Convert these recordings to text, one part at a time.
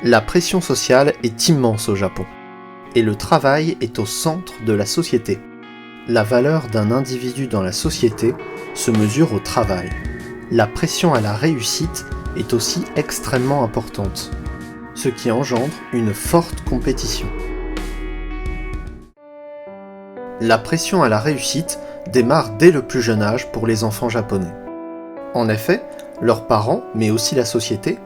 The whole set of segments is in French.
La pression sociale est immense au Japon, et le travail est au centre de la société. La valeur d'un individu dans la société se mesure au travail. La pression à la réussite est aussi extrêmement importante, ce qui engendre une forte compétition. La pression à la réussite démarre dès le plus jeune âge pour les enfants japonais. En effet, leurs parents, mais aussi la société,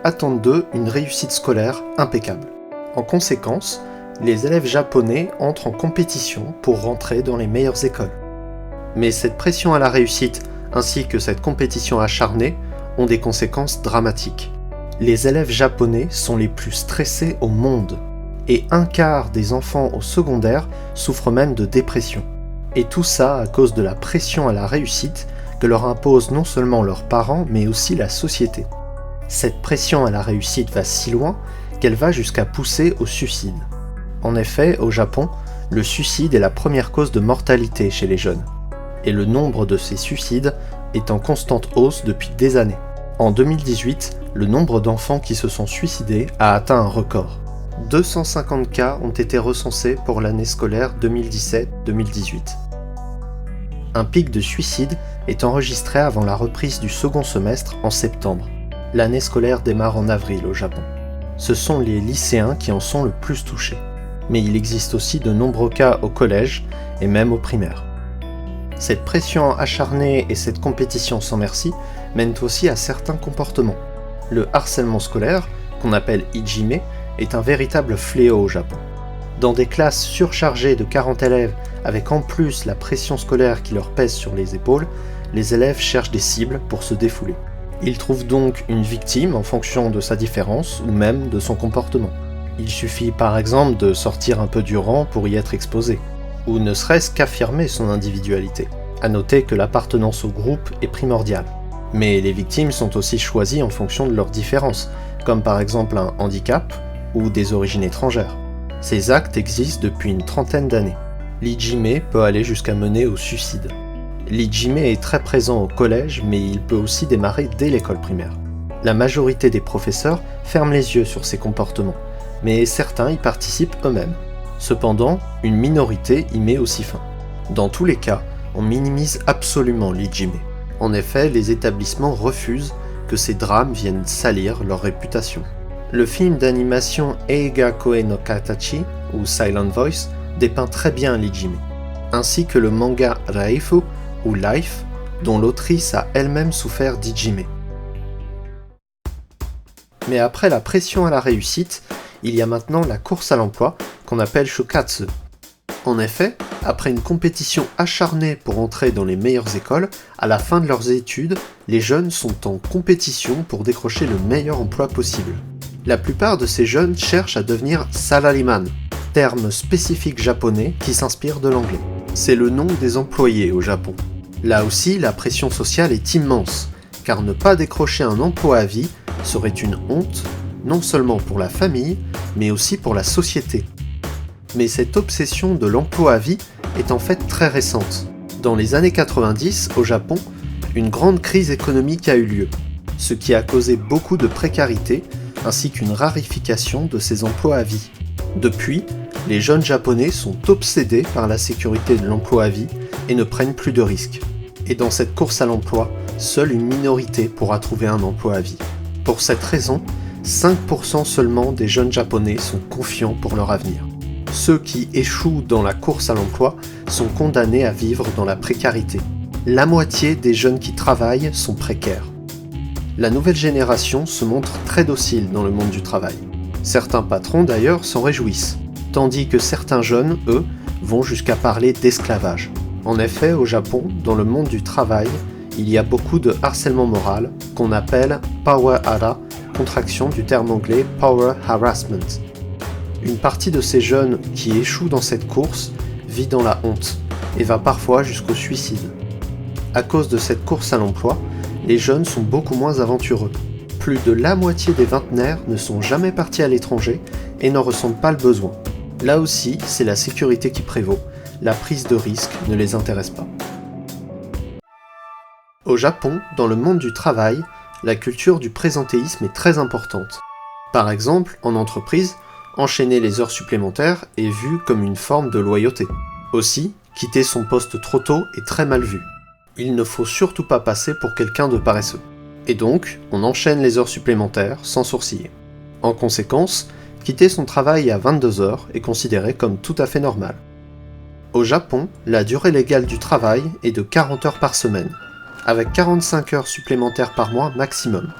attendent d'eux une réussite scolaire impeccable. En conséquence, les élèves japonais entrent en compétition pour rentrer dans les meilleures écoles. Mais cette pression à la réussite, ainsi que cette compétition acharnée, ont des conséquences dramatiques. Les élèves japonais sont les plus stressés au monde, et un quart des enfants au secondaire souffrent même de dépression. Et tout ça à cause de la pression à la réussite que leur imposent non seulement leurs parents, mais aussi la société. Cette pression à la réussite va si loin qu'elle va jusqu'à pousser au suicide. En effet, au Japon, le suicide est la première cause de mortalité chez les jeunes. Et le nombre de ces suicides est en constante hausse depuis des années. En 2018, le nombre d'enfants qui se sont suicidés a atteint un record. 250 cas ont été recensés pour l'année scolaire 2017-2018. Un pic de suicide est enregistré avant la reprise du second semestre en septembre. L'année scolaire démarre en avril au Japon. Ce sont les lycéens qui en sont le plus touchés. Mais il existe aussi de nombreux cas au collège et même au primaire. Cette pression acharnée et cette compétition sans merci mènent aussi à certains comportements. Le harcèlement scolaire, qu'on appelle Ijime, est un véritable fléau au Japon. Dans des classes surchargées de 40 élèves, avec en plus la pression scolaire qui leur pèse sur les épaules, les élèves cherchent des cibles pour se défouler. Ils trouvent donc une victime en fonction de sa différence ou même de son comportement. Il suffit par exemple de sortir un peu du rang pour y être exposé, ou ne serait-ce qu'affirmer son individualité. À noter que l'appartenance au groupe est primordiale. Mais les victimes sont aussi choisies en fonction de leurs différences, comme par exemple un handicap ou des origines étrangères. Ces actes existent depuis une trentaine d'années. L'Ijime peut aller jusqu'à mener au suicide. L'Ijime est très présent au collège, mais il peut aussi démarrer dès l'école primaire. La majorité des professeurs ferment les yeux sur ces comportements, mais certains y participent eux-mêmes. Cependant, une minorité y met aussi fin. Dans tous les cas, on minimise absolument l'Ijime. En effet, les établissements refusent que ces drames viennent salir leur réputation. Le film d'animation Eiga Koe no Katachi, ou Silent Voice, dépeint très bien l'Ijime, ainsi que le manga Raifu, ou Life, dont l'autrice a elle-même souffert d'Ijime. Mais après la pression à la réussite, il y a maintenant la course à l'emploi, qu'on appelle shokatsu. En effet, après une compétition acharnée pour entrer dans les meilleures écoles, à la fin de leurs études, les jeunes sont en compétition pour décrocher le meilleur emploi possible. La plupart de ces jeunes cherchent à devenir salaryman, terme spécifique japonais qui s'inspire de l'anglais. C'est le nom des employés au Japon. Là aussi, la pression sociale est immense, car ne pas décrocher un emploi à vie serait une honte, non seulement pour la famille, mais aussi pour la société. Mais cette obsession de l'emploi à vie est en fait très récente. Dans les années 90, au Japon, une grande crise économique a eu lieu, ce qui a causé beaucoup de précarité, ainsi qu'une raréfaction de ces emplois à vie. Depuis, les jeunes japonais sont obsédés par la sécurité de l'emploi à vie et ne prennent plus de risques. Et dans cette course à l'emploi, seule une minorité pourra trouver un emploi à vie. Pour cette raison, 5% seulement des jeunes japonais sont confiants pour leur avenir. Ceux qui échouent dans la course à l'emploi sont condamnés à vivre dans la précarité. La moitié des jeunes qui travaillent sont précaires. La nouvelle génération se montre très docile dans le monde du travail. Certains patrons d'ailleurs s'en réjouissent, tandis que certains jeunes, eux, vont jusqu'à parler d'esclavage. En effet, au Japon, dans le monde du travail, il y a beaucoup de harcèlement moral qu'on appelle power hara, contraction du terme anglais power harassment. Une partie de ces jeunes qui échouent dans cette course vit dans la honte et va parfois jusqu'au suicide. À cause de cette course à l'emploi, les jeunes sont beaucoup moins aventureux. Plus de la moitié des vingtenaires ne sont jamais partis à l'étranger et n'en ressentent pas le besoin. Là aussi, c'est la sécurité qui prévaut, la prise de risque ne les intéresse pas. Au Japon, dans le monde du travail, la culture du présentéisme est très importante. Par exemple, en entreprise, enchaîner les heures supplémentaires est vu comme une forme de loyauté. Aussi, quitter son poste trop tôt est très mal vu. Il ne faut surtout pas passer pour quelqu'un de paresseux. Et donc, on enchaîne les heures supplémentaires sans sourciller. En conséquence, quitter son travail à 22 heures est considéré comme tout à fait normal. Au Japon, la durée légale du travail est de 40 heures par semaine, avec 45 heures supplémentaires par mois maximum.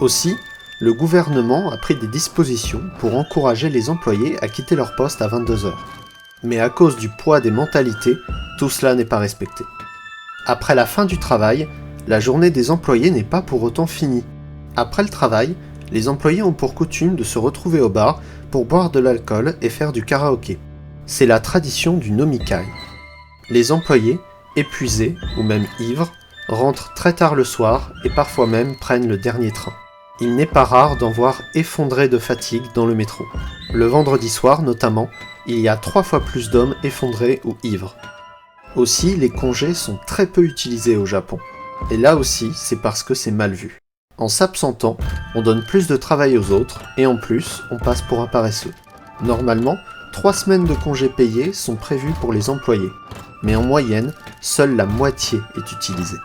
Aussi, le gouvernement a pris des dispositions pour encourager les employés à quitter leur poste à 22 heures. Mais à cause du poids des mentalités, tout cela n'est pas respecté. Après la fin du travail, la journée des employés n'est pas pour autant finie. Après le travail, les employés ont pour coutume de se retrouver au bar pour boire de l'alcool et faire du karaoké. C'est la tradition du nomikai. Les employés, épuisés ou même ivres, rentrent très tard le soir et parfois même prennent le dernier train. Il n'est pas rare d'en voir effondrés de fatigue dans le métro. Le vendredi soir notamment, il y a 3 fois plus d'hommes effondrés ou ivres. Aussi, les congés sont très peu utilisés au Japon. Et là aussi, c'est parce que c'est mal vu. En s'absentant, on donne plus de travail aux autres, et en plus, on passe pour un paresseux. Normalement, 3 semaines de congés payés sont prévues pour les employés, mais en moyenne, seule la moitié est utilisée.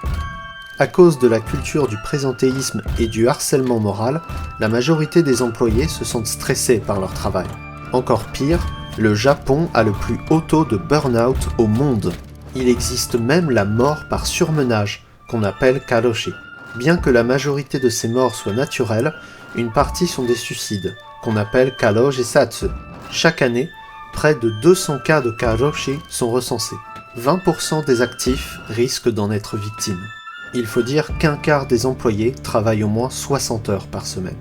À cause de la culture du présentéisme et du harcèlement moral, la majorité des employés se sentent stressés par leur travail. Encore pire, le Japon a le plus haut taux de burn-out au monde. Il existe même la mort par surmenage, qu'on appelle karoshi. Bien que la majorité de ces morts soient naturelles, une partie sont des suicides, qu'on appelle karoshi-satsu. Chaque année, près de 200 cas de karoshi sont recensés. 20% des actifs risquent d'en être victimes. Il faut dire qu'un quart des employés travaillent au moins 60 heures par semaine.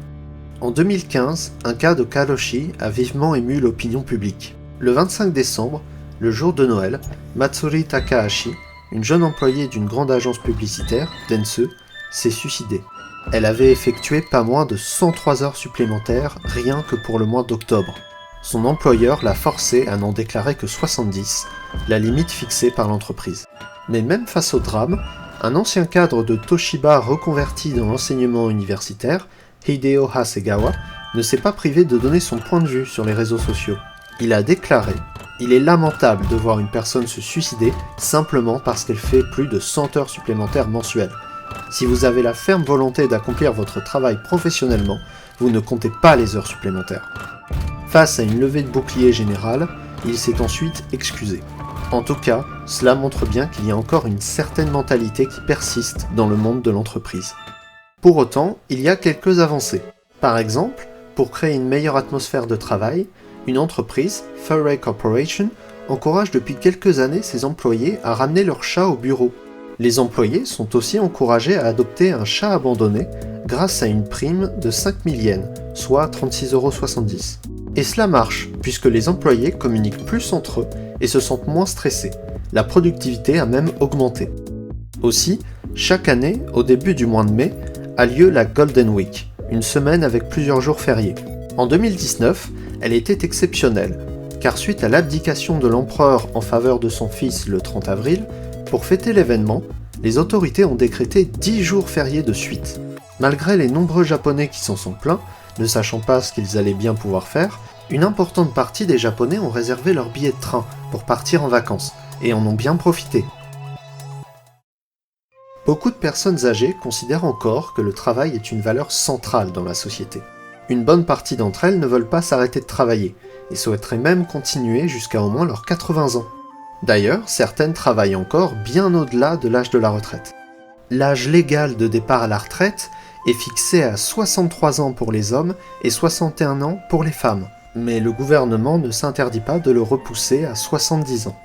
En 2015, un cas de karoshi a vivement ému l'opinion publique. Le 25 décembre, le jour de Noël, Matsuri Takahashi, une jeune employée d'une grande agence publicitaire, Dentsu, s'est suicidée. Elle avait effectué pas moins de 103 heures supplémentaires rien que pour le mois d'octobre. Son employeur l'a forcée à n'en déclarer que 70, la limite fixée par l'entreprise. Mais même face au drame, un ancien cadre de Toshiba reconverti dans l'enseignement universitaire, Hideo Hasegawa, ne s'est pas privé de donner son point de vue sur les réseaux sociaux. Il a déclaré « Il est lamentable de voir une personne se suicider simplement parce qu'elle fait plus de 100 heures supplémentaires mensuelles. Si vous avez la ferme volonté d'accomplir votre travail professionnellement, vous ne comptez pas les heures supplémentaires. » Face à une levée de bouclier générale, il s'est ensuite excusé. En tout cas, cela montre bien qu'il y a encore une certaine mentalité qui persiste dans le monde de l'entreprise. Pour autant, il y a quelques avancées. Par exemple, pour créer une meilleure atmosphère de travail, une entreprise, Furry Corporation, encourage depuis quelques années ses employés à ramener leur chat au bureau. Les employés sont aussi encouragés à adopter un chat abandonné grâce à une prime de 5000 yens, soit 36,70 €. Et cela marche, puisque les employés communiquent plus entre eux et se sentent moins stressés. La productivité a même augmenté. Aussi, chaque année, au début du mois de mai, a lieu la Golden Week, une semaine avec plusieurs jours fériés. En 2019, elle était exceptionnelle, car suite à l'abdication de l'empereur en faveur de son fils le 30 avril, pour fêter l'événement, les autorités ont décrété 10 jours fériés de suite. Malgré les nombreux Japonais qui s'en sont plaints, ne sachant pas ce qu'ils allaient bien pouvoir faire, une importante partie des Japonais ont réservé leur billet de train pour partir en vacances, et en ont bien profité. Beaucoup de personnes âgées considèrent encore que le travail est une valeur centrale dans la société. Une bonne partie d'entre elles ne veulent pas s'arrêter de travailler, et souhaiteraient même continuer jusqu'à au moins leurs 80 ans. D'ailleurs, certaines travaillent encore bien au-delà de l'âge de la retraite. L'âge légal de départ à la retraite est fixé à 63 ans pour les hommes et 61 ans pour les femmes, mais le gouvernement ne s'interdit pas de le repousser à 70 ans.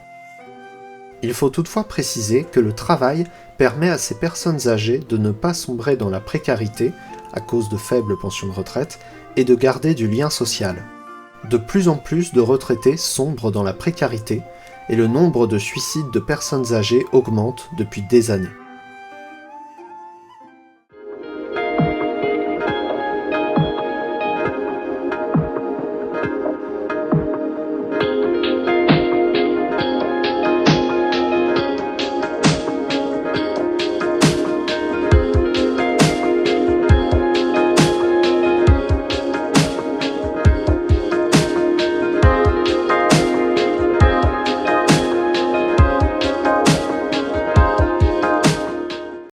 Il faut toutefois préciser que le travail permet à ces personnes âgées de ne pas sombrer dans la précarité à cause de faibles pensions de retraite et de garder du lien social. De plus en plus de retraités sombrent dans la précarité et le nombre de suicides de personnes âgées augmente depuis des années.